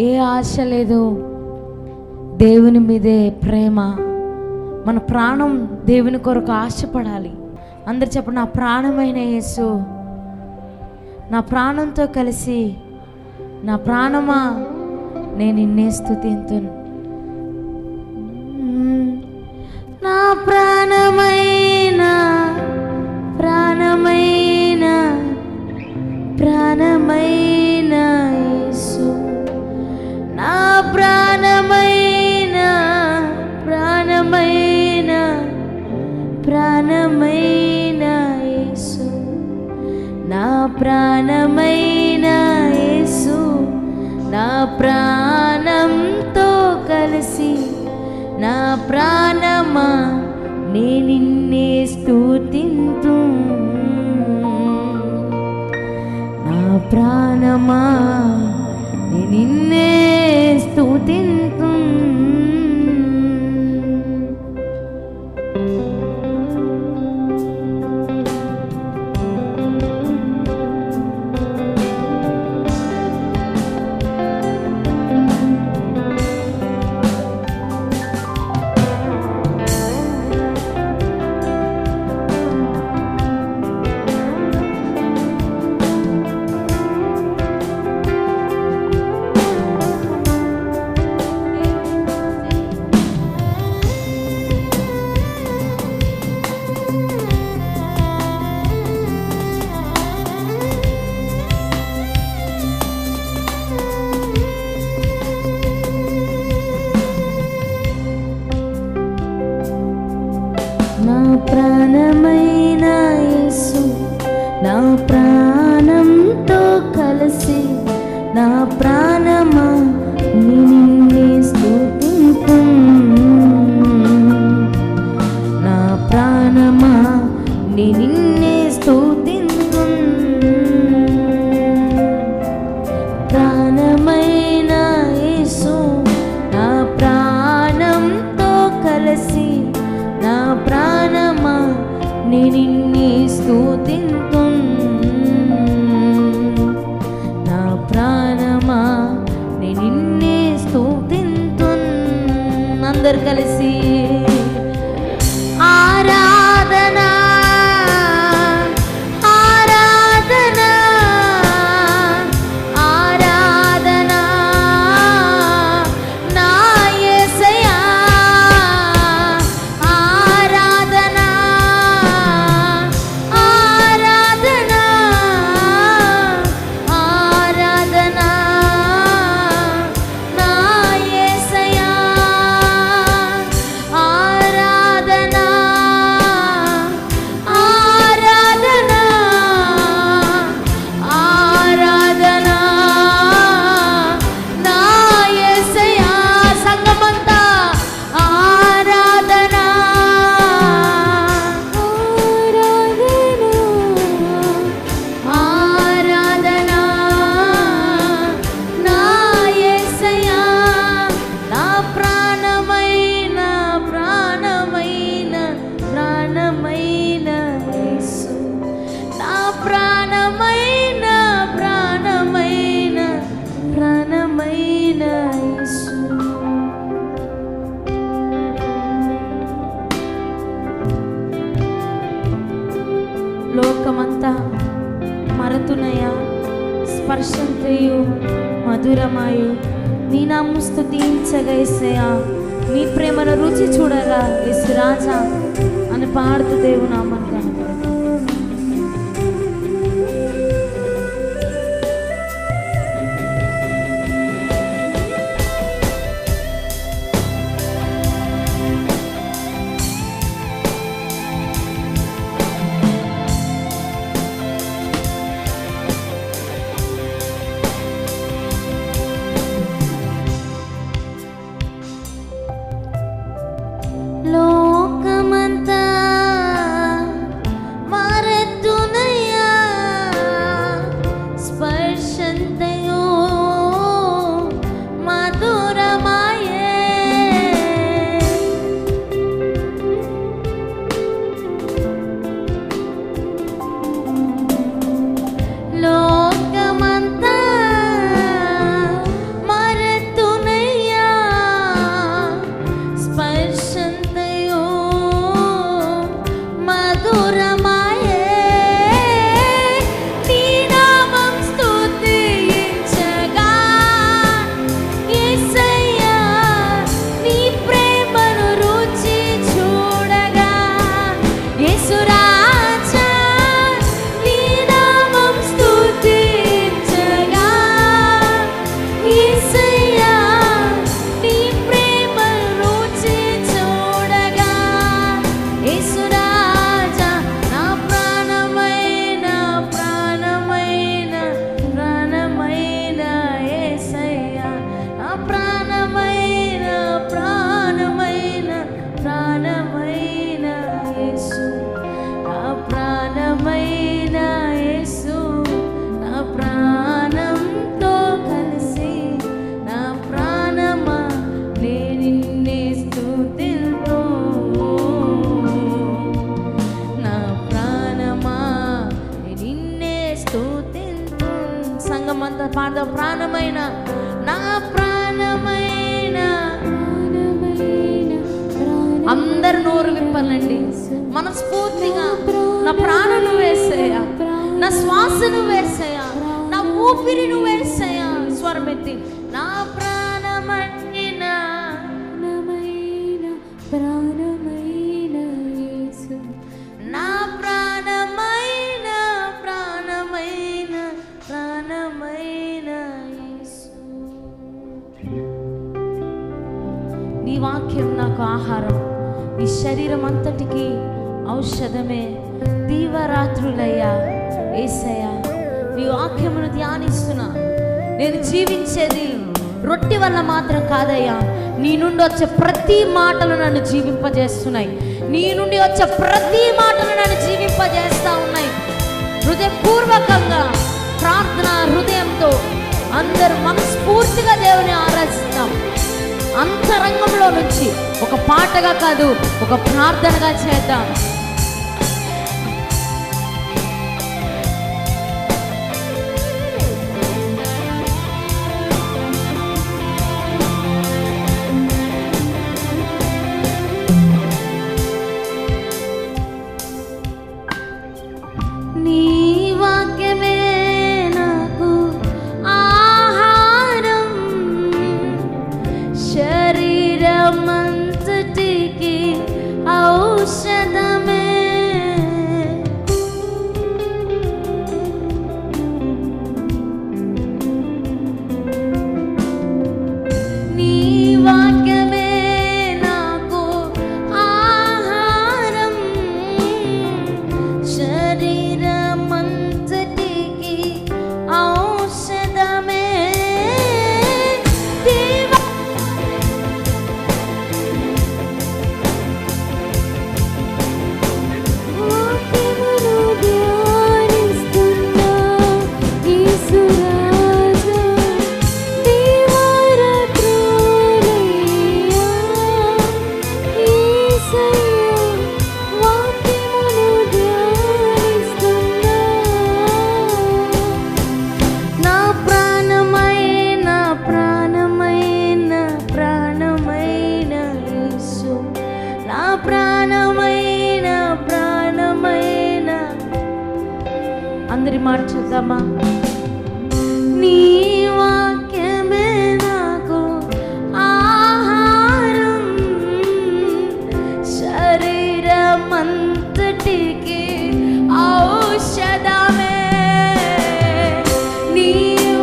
ఏ ఆశ లేదు, దేవుని మీదే ప్రేమ. మన ప్రాణం దేవుని కొరకు ఆశపడాలి. అందరు చెప్పండి, నా ప్రాణమైన యేసు, నా ప్రాణంతో కలిసి, నా ప్రాణమా నేను నిన్నే స్తుతింతును. నా ప్రాణమైన ప్రాణమైన ప్రాణమైన యేసు, నా ప్రాణమైన ప్రాణమైన ప్రాణమైన యేసు, నా ప్రాణమైన యేసు, నా ప్రాణంతో కలిసి, నా ప్రాణమా నే నిన్నే స్తుతింతు, నా ప్రాణమా నే నిన్నే స్తుతింతు. నా ప్రాణమైన యేసు, నా ప్రాణంతో కలిసి, నా ప్రాణమా నిన్నే స్తుతింతు, నా ప్రాణమా నిన్నే స్తుతింతు. ప్రాణమైన యేసు, నా ప్రాణంతో కలిసి, నా ప్రాణమా నే నిన్నే స్తుతింతు, నా ప్రాణమా నే నిన్నే స్తుతింతు. అందరు కలిసి ఆరాధనా ఆరాధనా ఆరాధనా నా యేసయ్యా, ఆరాధనా ఆరాధనా ఆరాధనా నా యేసయ్యా, ఆరాధనా ఆరాధనా ఆరాధనా నా యేసయ్యా. సంగమంతా ఆరాధనా ఆరాధనా నా యేసయ్యా, నా ప్రాణమైన ప్రాణమైన ప్రాణమైన యేసు, నా ప్రాణమైన ప్రాణమైన ప్రాణమైన యేసు. లోకమంతా మరతునయా, స్పర్శంతయు మధురమాయు నీ నామము స్తుతించగా యేసయ్యా, నీ ప్రేమను రుచి చూడగా యేసు రాజా అని పాడుతూ దేవుని నామాన్ని కనపడతాం. లోకమంతా అందరు నోరు విప్పాలండి మనస్ఫూర్తిగా. నా ప్రాణం నువ్వేసయ్యా, నా శ్వాస నువ్వేసయ్యా, నా ఊపిరి నువ్వేసయ్యా. స్వరమెత్తి నా ప్రాణమైన ప్రాణమైన యేసు, నా ప్రాణమైన ప్రాణమైన ప్రాణమైన యేసు. నీ వాక్యం నాకు ఆహారం, నీ శరీరం అంతటికి ఔషధమే. దీవరాత్రులయ్యా యేసయ్యా, నీ వాక్యమును ధ్యానిస్తున్నా. నేను జీవించేది రొట్టె వల్ల మాత్రం కాదయ్యా, నీ నుండి వచ్చే ప్రతి మాటలు నన్ను జీవింపజేస్తున్నాయి. నీ నుండి వచ్చే ప్రతి మాటలు నన్ను జీవింపజేస్తూ ఉన్నాయి. హృదయపూర్వకంగా ప్రార్థన హృదయంతో అందరూ మనస్ఫూర్తిగా దేవుని ఆరాధిస్తాం. అంతరంగంలో నుంచి ఒక పాటగా కాదు, ఒక ప్రార్థనగా చేద్దాం. నీ వాక్యమే నాకు ఆహారం, శరీరమంతటికి ఔషధమే. నీ వాక్యమే నాకు ఆహారం, శరీరమంతటికి ఔషధమే. వాక్యమును ధ్యానిస్తున్నా యేసురాజా, దీవరాత్రులయ్యా యేసయ్యా, వాక్యమును ధ్యానిస్తున్నా. నా ప్రాణమైన ప్రాణమైన ప్రాణమైన యేసు, నా ప్రాణమైన ప్రాణమైన. అందరి మాట చూద్దామా? నీ వాక్యమే నాకు ఆహారం, శరీరమంతటికి ఔషధమే. నీ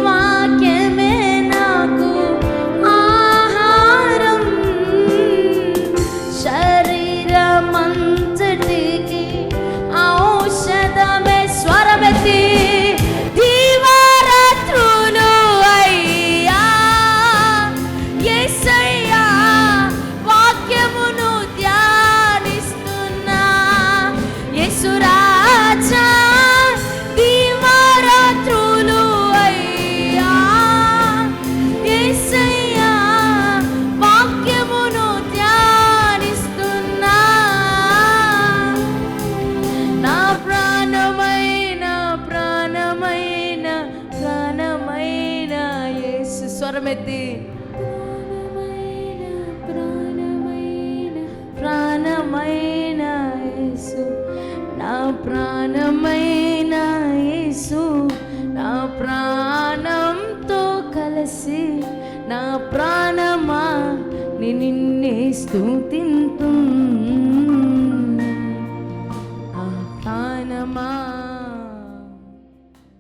వాక్యమే నాకు ఆహారం, శరీరమంతటికి ఔషధమే. స్వరమెత్తి దీవరాత్రులు అయ్యా యేసయ్యా, వాక్యమును ధ్యానిస్తున్నా యేసురాజా, దీవరాత్రులు అయ్యా యేసయ్యా, వాక్యమును ధ్యానిస్తున్నా. నా ప్రాణమైన ప్రాణమైన ప్రాణమైన యేసు. స్వరమెత్తి ప్రాణమైన ప్రాణమైన యేసు, నా ప్రాణమైన యేసు, నా ప్రాణంతో కలిసి నా ప్రాణమా నిన్నే స్తుతింతు.